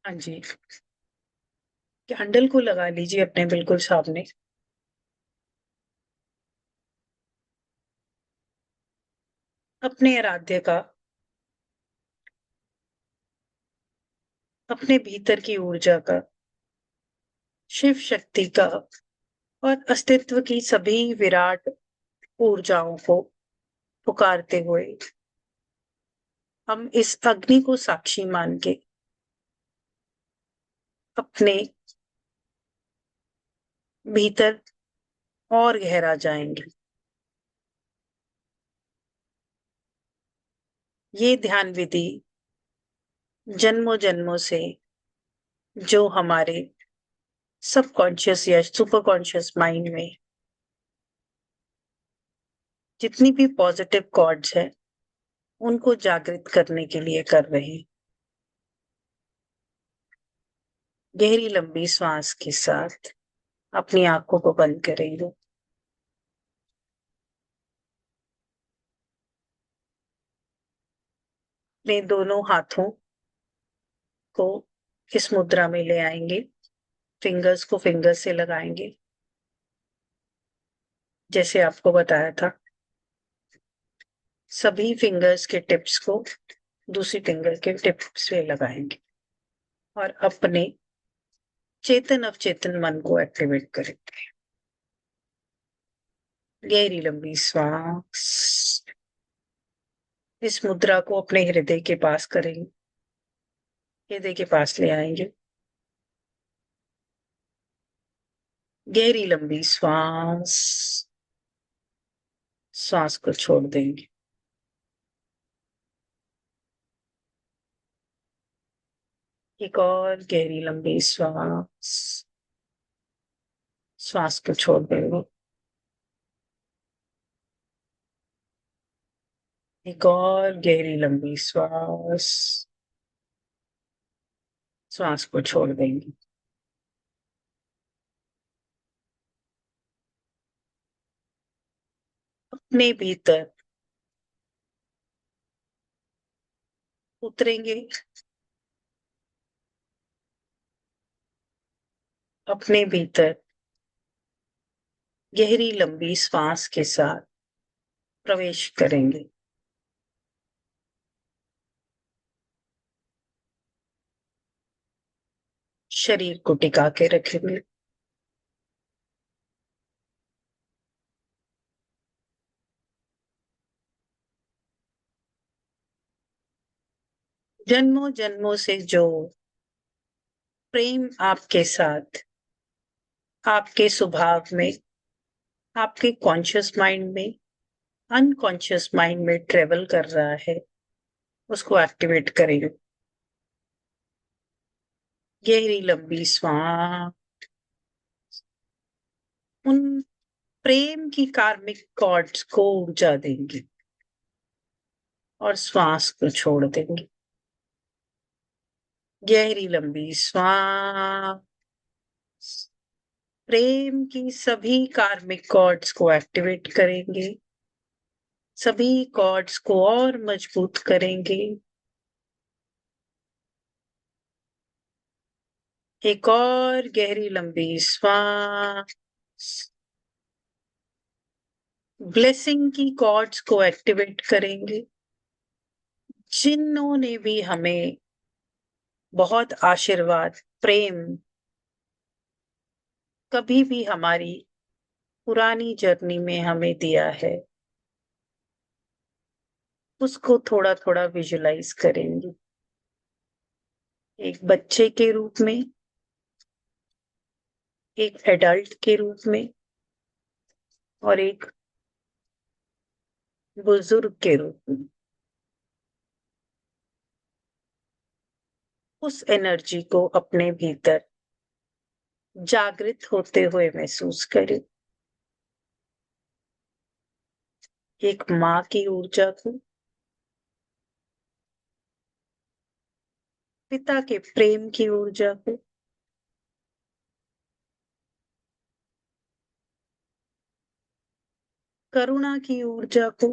हाँ जी, कैंडल को लगा लीजिए अपने बिल्कुल सामने। अपने आराध्य का, अपने भीतर की ऊर्जा का, शिव शक्ति का और अस्तित्व की सभी विराट ऊर्जाओं को पुकारते हुए हम इस अग्नि को साक्षी मान के अपने भीतर और गहरा जाएंगे। ये ध्यान विधि जन्मों जन्मों से जो हमारे सबकॉन्शियस या सुपर कॉन्शियस माइंड में जितनी भी पॉजिटिव कॉर्ड्स है उनको जागृत करने के लिए कर रहे हैं। गहरी लंबी सांस के साथ अपनी आंखों को बंद करेंगे। अपने दोनों हाथों को इस मुद्रा में ले आएंगे। फिंगर्स को फिंगर्स से लगाएंगे जैसे आपको बताया था। सभी फिंगर्स के टिप्स को दूसरी फिंगर के टिप्स से लगाएंगे और अपने चेतन अवचेतन मन को एक्टिवेट करेंगे। गहरी लंबी सांस। इस मुद्रा को अपने हृदय के पास करेंगे, हृदय के पास ले आएंगे। गहरी लंबी श्वास, श्वास को छोड़ देंगे। एक और गहरी लंबी श्वास, श्वास को छोड़ देंगे। एक और गहरी लंबी श्वास, श्वास को छोड़ देंगे। अपने भीतर उतरेंगे। अपने भीतर गहरी लंबी श्वास के साथ प्रवेश करेंगे। शरीर को टिका के रखेंगे। जन्मों जन्मों से जो प्रेम आपके साथ, आपके स्वभाव में, आपके कॉन्शियस माइंड में, अनकॉन्शियस माइंड में ट्रेवल कर रहा है, उसको एक्टिवेट करेंगे। गहरी लंबी श्वास उन प्रेम की कार्मिक कॉर्ड्स को ऊर्जा देंगे और श्वास को छोड़ देंगे। गहरी लंबी श्वास प्रेम की सभी कार्मिक कॉर्ड्स को एक्टिवेट करेंगे, सभी कॉर्ड्स को और मजबूत करेंगे। एक और गहरी लंबी श्वास ब्लेसिंग की कॉर्ड्स को एक्टिवेट करेंगे, जिन्होंने भी हमें बहुत आशीर्वाद, प्रेम कभी भी हमारी पुरानी जर्नी में हमें दिया है, उसको थोड़ा थोड़ा विजुलाइज करेंगे। एक बच्चे के रूप में, एक एडल्ट के रूप में और एक बुजुर्ग के रूप में। उस एनर्जी को अपने भीतर जागृत होते हुए महसूस करें। एक माँ की ऊर्जा को, पिता के प्रेम की ऊर्जा को, करुणा की ऊर्जा को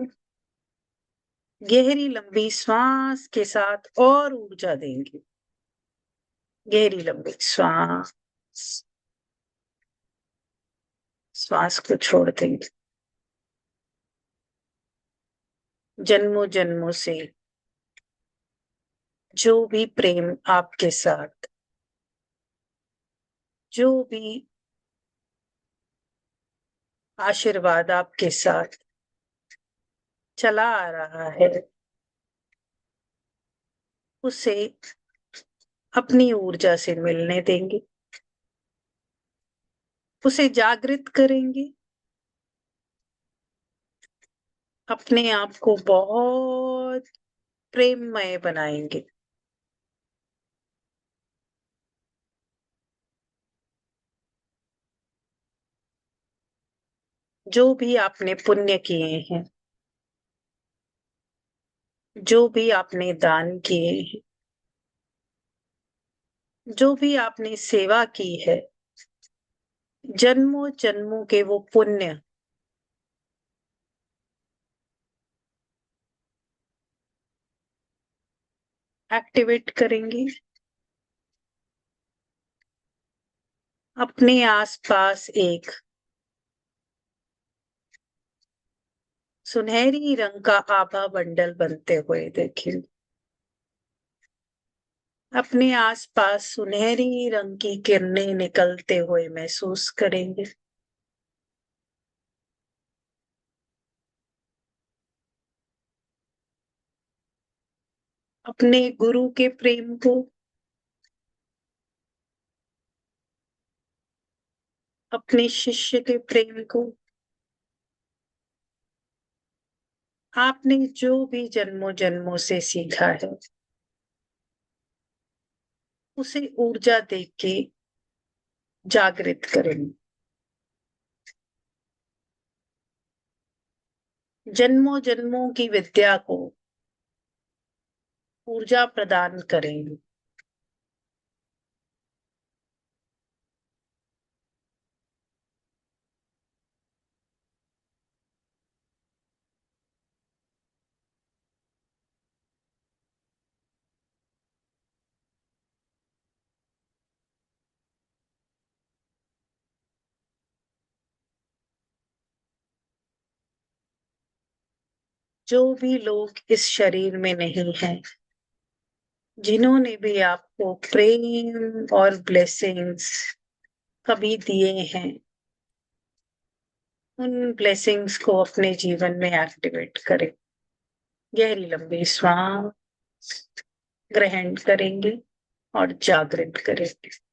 गहरी लंबी श्वास के साथ और ऊर्जा देंगे। गहरी लंबी श्वास, श्वास को छोड़ देंगे। जन्मों जन्मों से जो भी प्रेम आपके साथ, जो भी आशीर्वाद आपके साथ चला आ रहा है, उसे अपनी ऊर्जा से मिलने देंगे, उसे जागृत करेंगे, अपने आप को बहुत प्रेममय बनाएंगे। जो भी आपने पुण्य किए हैं, जो भी आपने दान किए हैं, जो भी आपने सेवा की है, जन्मों जन्मों के वो पुण्य एक्टिवेट करेंगे। अपने आसपास एक सुनहरी रंग का आभा बंडल बनते हुए देखिए। अपने आसपास सुनहरी रंग की किरणें निकलते हुए महसूस करेंगे। अपने गुरु के प्रेम को, अपने शिष्य के प्रेम को, आपने जो भी जन्मों जन्मों से सीखा है, उसे ऊर्जा देख के जागृत करेंगे। जन्मों जन्मों की विद्या को ऊर्जा प्रदान करेंगे। जो भी लोग इस शरीर में नहीं हैं, जिन्होंने भी आपको प्रेम और ब्लेसिंग्स कभी दिए हैं, उन ब्लेसिंग्स को अपने जीवन में एक्टिवेट करें। गहरी लंबी श्वास ग्रहण करेंगे और जागृत करेंगे।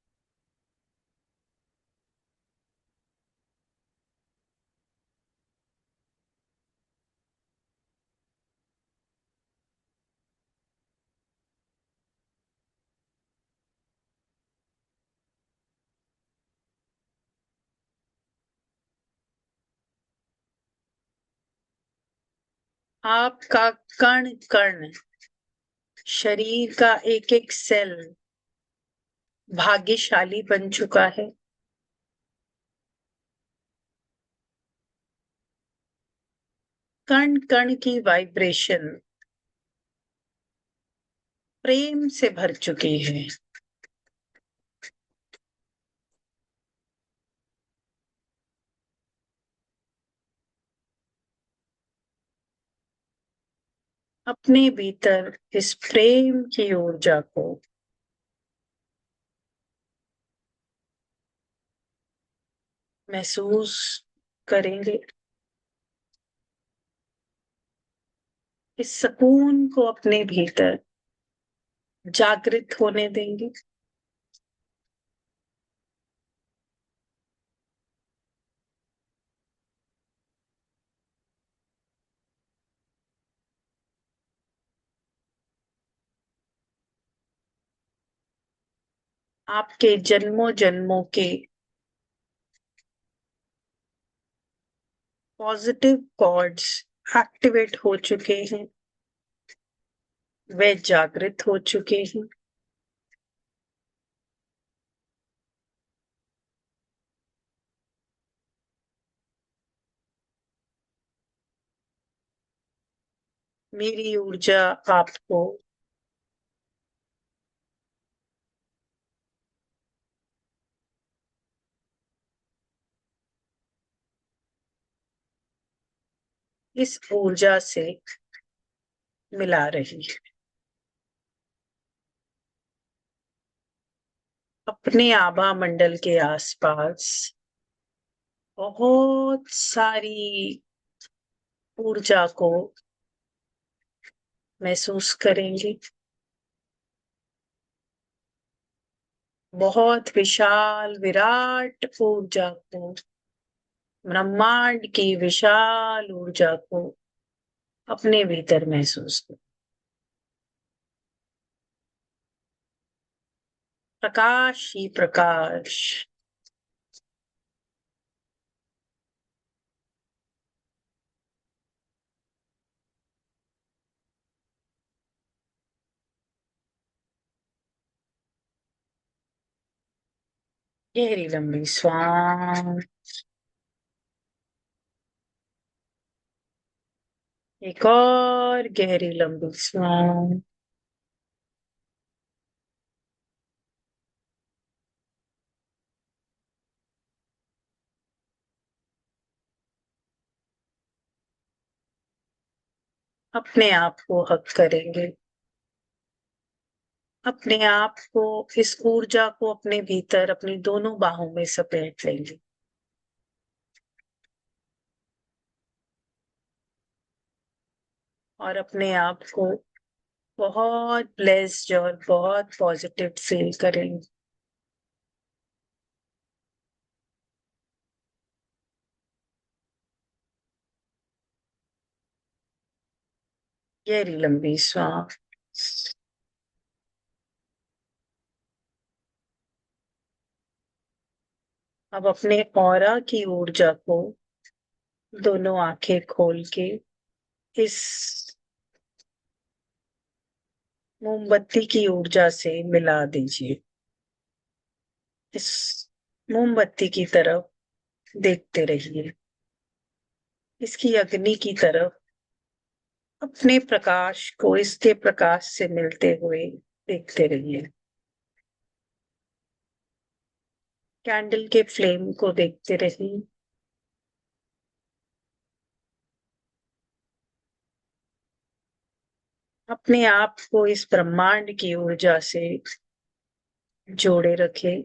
आपका कण कण, शरीर का एक एक सेल भाग्यशाली बन चुका है। कण कण की वाइब्रेशन प्रेम से भर चुकी है। अपने भीतर इस प्रेम की ऊर्जा को महसूस करेंगे। इस सुकून को अपने भीतर जागृत होने देंगे। आपके जन्मों जन्मों के पॉजिटिव कॉर्ड्स एक्टिवेट हो चुके हैं, वे जागृत हो चुके हैं। मेरी ऊर्जा आपको इस ऊर्जा से मिला रही है। अपने आभा मंडल के आसपास बहुत सारी ऊर्जा को महसूस करेंगे। बहुत विशाल विराट ऊर्जा को, ब्रह्मांड की विशाल ऊर्जा को अपने भीतर महसूस करें। प्रकाश ही प्रकाश। गहरी लंबी श्वास। एक और गहरी लंबी श्वास। अपने आप को हक करेंगे। अपने आप को, इस ऊर्जा को अपने भीतर अपनी दोनों बाहों में समेट लेंगे। और अपने आप को बहुत ब्लेस्ड और बहुत पॉजिटिव फील करेंगे। गहरी लंबी सांस। अब अपने ऑरा की ऊर्जा को दोनों आंखें खोल के इस मोमबत्ती की ऊर्जा से मिला दीजिए। इस मोमबत्ती की तरफ देखते रहिए। इसकी अग्नि की तरफ अपने प्रकाश को इसके प्रकाश से मिलते हुए देखते रहिए। कैंडल के फ्लेम को देखते रहिए। अपने आप को इस ब्रह्मांड की ऊर्जा से जोड़े रखे।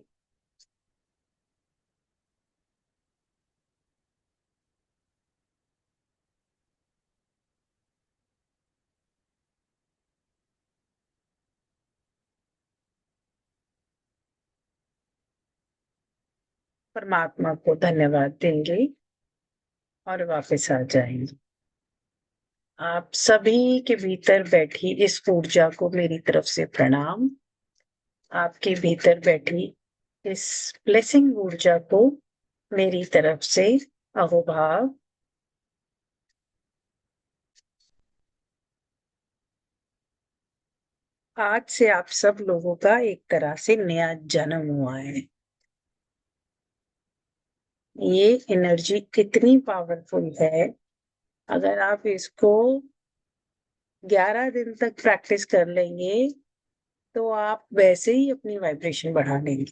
परमात्मा को धन्यवाद देंगे और वापस आ जाएंगे। आप सभी के भीतर बैठी इस ऊर्जा को मेरी तरफ से प्रणाम। आपके भीतर बैठी इस ब्लेसिंग ऊर्जा को मेरी तरफ से अहोभाव। आज से आप सब लोगों का एक तरह से नया जन्म हुआ है। ये एनर्जी कितनी पावरफुल है। अगर आप इसको 11 दिन तक प्रैक्टिस कर लेंगे तो आप वैसे ही अपनी वाइब्रेशन बढ़ा लेंगे।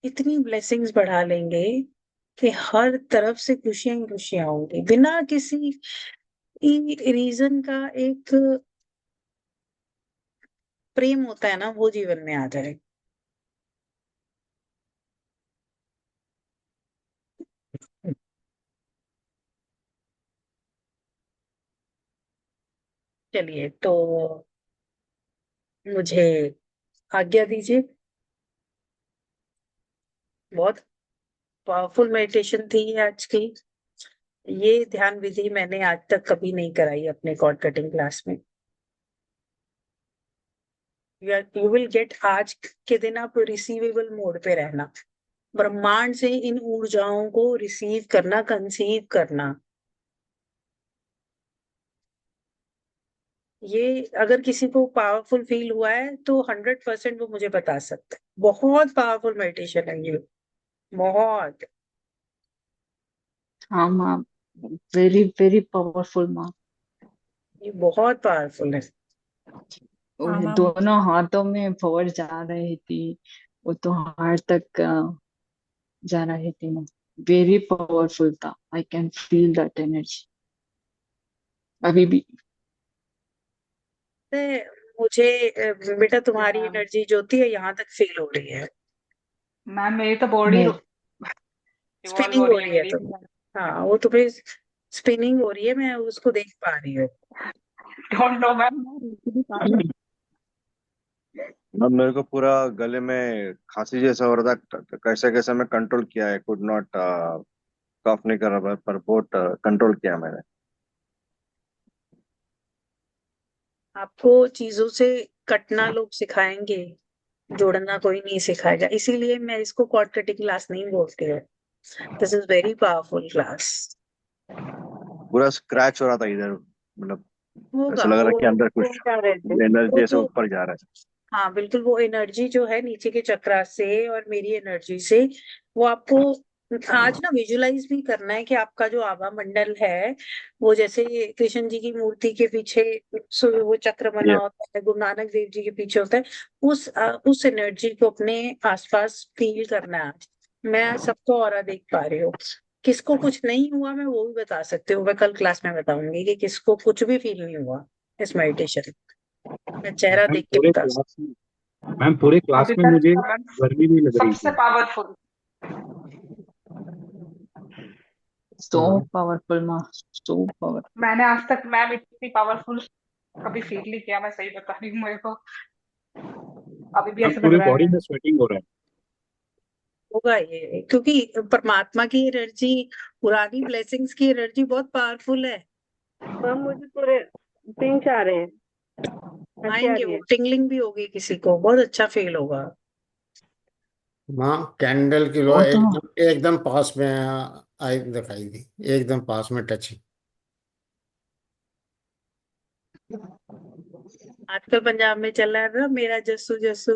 इतनी ब्लेसिंग्स बढ़ा लेंगे कि हर तरफ से खुशियां ही खुशियां होंगी, बिना किसी रीजन का। एक प्रेम होता है ना, वो जीवन में आ जाए। चलिए तो मुझे आज्ञा दीजिए। बहुत पावरफुल मेडिटेशन थी ये आज की। ये ध्यान विधि मैंने आज तक कभी नहीं कराई अपने कॉर्ड कटिंग क्लास में। You will get. आज के दिन आप रिसीवेबल मोड पे रहना, ब्रह्मांड से इन ऊर्जाओं को रिसीव करना, कंसीव करना। ये अगर किसी को पावरफुल फील हुआ है तो 100% वो मुझे बता सकता है। बहुत पावरफुल मेडिटेशन है ये। बहुत। हाँ माँ, वेरी वेरी पावरफुल माँ। ये बहुत पावरफुल है। वो हाँ हाँ। दोनों हाथों में पावर जा रही थी, वो तो हार्ट तक जा रही थी माँ। वेरी पावरफुल था। I can feel that energy अभी भी। ते मुझे बेटा तुम्हारी मैम एनर्जी जो होती है यहाँ तक फील हो रही है, मैम मेरी तो बॉडी मैं रिवॉल्व स्पिनिंग हो हो रही है रही है मेरी तो। भी। हाँ वो तुम्हें स्पिनिंग हो रही है, मैं उसको देख पा रही हूँ। डोंट नो मैम, मैं रुक नहीं पा रही। अब मेरे को पूरा गले में खांसी जैसा हो रहा था, कैसे कैसे मैं कंट्रोल किया है, कुड नॉट कफ नहीं कर रहा था, पर बहुत कंट्रोल किया मैंने। आपको चीजों से कटना लोग सिखाएंगे, जोड़ना कोई नहीं सिखाएगा, इसीलिए मैं इसको कॉर्ड कटिंग क्लास नहीं बोलती हूँ। This is very powerful class. पूरा स्क्रैच हो रहा था इधर, मतलब होगा ऐसा लग रहा वो कि अंदर वो कुछ क्या रहते वो एनर्जी ऐसे तो। ऊपर जा रहा है। हाँ बिल्कुल, वो एनर्जी जो है नीचे के चक्रा से और मेरी एनर्जी से, वो आपको आज ना विजुलाइज भी करना है कि आपका जो आभा मंडल है, वो जैसे कृष्ण जी की मूर्ति के पीछे वो चक्र बना ये होता है, गुरु नानक देव जी के पीछे होता है, उस एनर्जी को अपने आसपास फील करना है आज। मैं सबको ऑरा देख पा रही हूँ। किसको कुछ नहीं हुआ मैं वो भी बता सकती हूँ, मैं कल क्लास में बताऊंगी कि किसको कुछ भी फील नहीं हुआ इस मेडिटेशन। मैं चेहरा मैम देख के पूरे बता क्लास में मैम पूरे क्लास अभी में तक मुझे का मैम गर्मी नहीं लग रही सबसे थी। पावरफुल। सो हाँ, पावरफुल माँ, सो पावरफुल। मैंने आज तक मैम इतनी पावरफुल कभी फील नहीं किया, मैं सही बता रही हूँ। मेरे को अभी भी मैम ऐसा लग पूरे रहा है बॉडी मैम। में स्वेटिंग हो रहा है। होगा ये, क्योंकि परमात्मा की एनर्जी, पुरानी ब्लेसिंग्स की एनर्जी बहुत पावरफुल है। मैम मुझे पूरे पिंच आ रहे हैं, हंसी आ आएंगे रही वो, है। टिंगलिंग भी होगी किसी को, बहुत अच्छा फील होगा। माँ कैंडल की लो, वो तो एकदम एकदम पास में आई दिखाई दी, एकदम पास में टचिंग। आजकल पंजाब में चल रहा है ना, मेरा जस्सू जस्सू,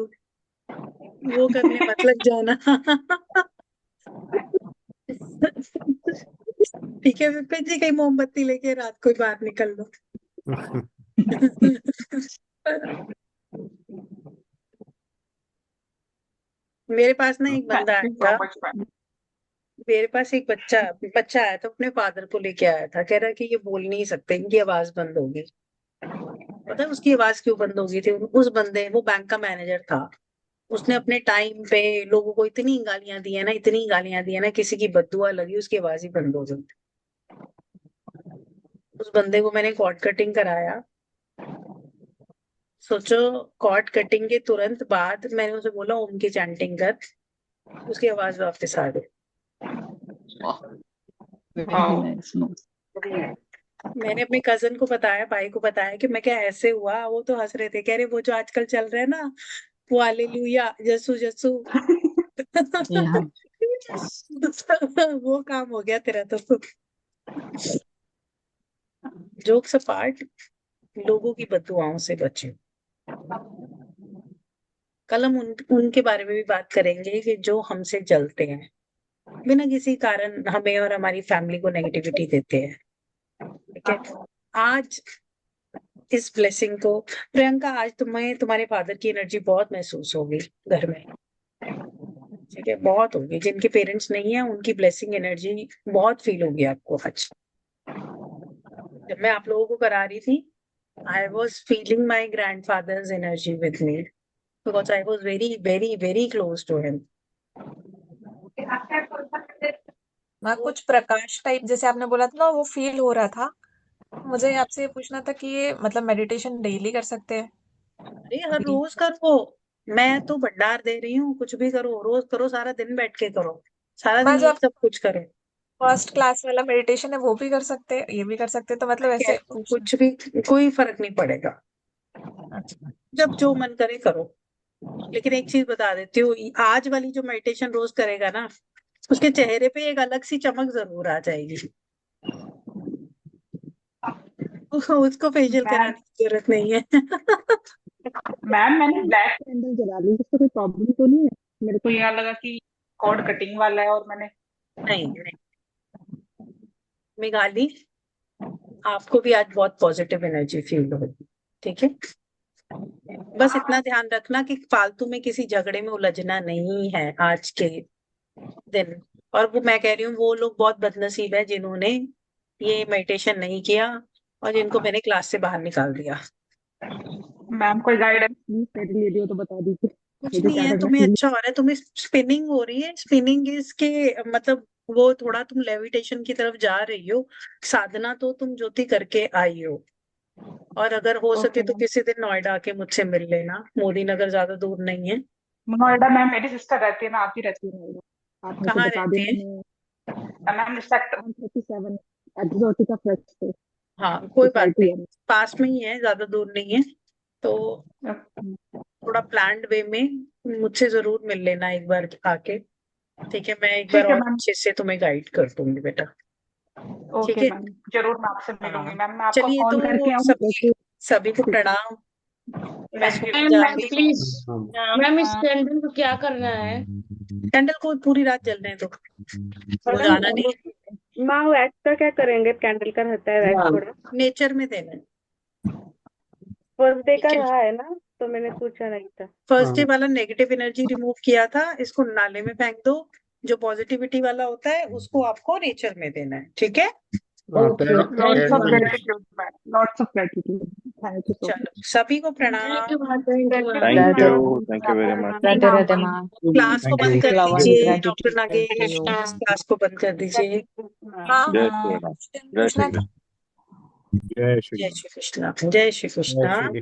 वो करने मत लग जाना। ठीक है विपिन जी, कहीं मोमबत्ती लेके रात को ही बाहर निकल लो। मेरे पास ना एक थैंक बंदा यू आया सो था, मच मैम। मेरे पास एक बच्चा बच्चा आया था, अपने फादर को लेके आया था, कह रहा कि ये बोल नहीं सकते, इनकी आवाज बंद होगी। पता है उसकी आवाज क्यों बंद हो गई थी? उस बंदे, वो बैंक का मैनेजर था, उसने अपने टाइम पे लोगों को इतनी गालियां दी है ना, इतनी गालियां दी है ना, किसी की बददुआ लगी उसकी आवाज ही बंद हो गई। उस बंदे को मैंने कॉर्ड कटिंग कराया। सोचो, कॉर्ड कटिंग के तुरंत बाद मैंने उसे बोला ओम की चैंटिंग कर, उसकी आवाज वापस आ गई। Very nice no. मैंने अपने कजन को बताया, भाई को बताया कि मैं क्या ऐसे हुआ, वो तो हंस रहे थे, कह रहे वो जो आजकल चल रहा है ना, वो हालेलुया जसू जसू। यहाँ वो काम हो गया तेरा तो। जोक्स अपार्ट, लोगों की बददुआओं से बचे। कल हम उनके बारे में भी बात करेंगे कि जो हमसे जलते हैं, बिना किसी कारण हमें और हमारी फैमिली को नेगेटिविटी देते हैं। ठीक है, आज इस ब्लेसिंग को, प्रियंका आज तुम्हें तुम्हारे फादर की एनर्जी बहुत महसूस होगी घर में। ठीक है, बहुत होगी। जिनके पेरेंट्स नहीं है उनकी ब्लेसिंग एनर्जी बहुत फील होगी आपको आज। जब मैं आप लोगों को करा रही थी, I was feeling my grandfather's energy with me, because I was very very very close to him. मैं कुछ प्रकाश टाइप जैसे आपने बोला था ना, वो फील हो रहा था। मुझे आपसे ये पूछना था कि ये मतलब मेडिटेशन डेली कर सकते हैं? अरे हर अभी रोज करो, मैं तो भंडार दे रही हूँ, कुछ भी करो, रोज करो, सारा दिन बैठ के करो, सारा मैं दिन जो यही सब कुछ करो। फर्स्ट क्लास वाला मेडिटेशन है वो भी कर सकते हैं, ये भी कर सकते हैं, तो मतलब क्या ऐसे है, पूछना। कुछ भी, कोई फर्क नहीं पड़ेगा, अच्छा। जब जो मन करे करो। लेकिन एक चीज बता देती हूँ, आज वाली जो मेडिटेशन रोज करेगा ना, उसके चेहरे पे एक अलग सी चमक जरूर आ जाएगी। उसको फेशियल मैम कराने की जरूरत नहीं है। मैम मैंने ब्लैक कैंडल जला ली, उससे कोई प्रॉब्लम तो नहीं है? मेरे को यह लगा कि कॉर्ड कटिंग वाला है और मैंने नहीं नहीं मेघाली, आपको भी आज बहुत पॉजिटिव एनर्जी फील होगी। ठीक है, बस इतना ध्यान रखना कि फालतू में किसी झगड़े में उलझना नहीं है आज के दिन। और वो मैं कह रही हूँ वो लोग बहुत बदनसीब है जिन्होंने ये मेडिटेशन नहीं किया और जिनको मैंने क्लास से बाहर निकाल दिया। मैम कोई गाइडेंस प्लीज मेरे लिए भी हो तो बता दीजिए, कुछ मुझे नहीं क्या है, करना तुम्हें चाहिए। अच्छा हो रहा है, तुम्हें स्पिनिंग हो रही है। स्पिनिंग इसके मतलब वो थोड़ा तुम लेविटेशन की तरफ जा रही हो। साधना तो तुम ज्योति करके आई हो। और अगर हो सके ओके तो मैम। किसी दिन नोएडा आके मुझसे मिल लेना, मोदी नगर ज्यादा दूर नहीं है। नोएडा मैम मेरी सिस्टर रहती है, मैं आती रहती हूँ नोएडा, आप मुझे कहाँ बता रहते देना। हैं? मैम सेक्टर 137 एक्सोटिका फ्रेश पे हाँ कोई बात सोसाइटी नहीं, पास में ही है, ज्यादा दूर नहीं है। तो है। थोड़ा प्लान्ड वे में मुझसे जरूर मिल लेना एक बार आके। ठीक है, मैं एक बार ठीक है और मैम। अच्छे से तुम्हें गाइड कर दूंगी बेटा। ठीक ओके है। मैम, जरूर मैं आपसे मिलूंगी हाँ मैम, मैं आपको चलिए, कॉल करके तो आऊँ। सभी को प्रणाम। मैं थैंक यू। स्कूल मैम जा मैम रही हूँ। प्लीज, हाँ, मैम इस कैंडल को क्या करना है? कैंडल को पूरी रात जलने दो, वो मैडम जाना नहीं, माँ वैक्स का क्या करेंगे? कैंडल का रहता है वैक्स थोड़ा, नेचर में देना है। फर्स्ट डे का ठीक है, रहा है ना, तो मैंने पूछा नहीं था। फर्स्ट डे हाँ, वाला नेगेटिव एनर्जी रिमूव किया था, इसको नाले में फेंक दो। जो पॉजिटिविटी वाला होता है उसको आपको नेचर में देना है। ठीक है, okay, lots of thank you. Gratitude ma'am, lots of gratitude, thank you so चलो सभी को थैंक प्रणाम। You ma'am, thank you ma'am. Thank Radhe you, thank you very much. Radhe Radhe माँ। क्लास को Thank बंद you. कर फ्लावर दीजिए, gratitude doctor Nagesh you. Class को बंद कर दीजिए। हाँ जय श्री राम, क्वेश्चन जय श्री पूछना था। कृष्ण। जय श्री जय श्री कृष्ण, जय श्री जय कृष्ण। श्री कृष्ण।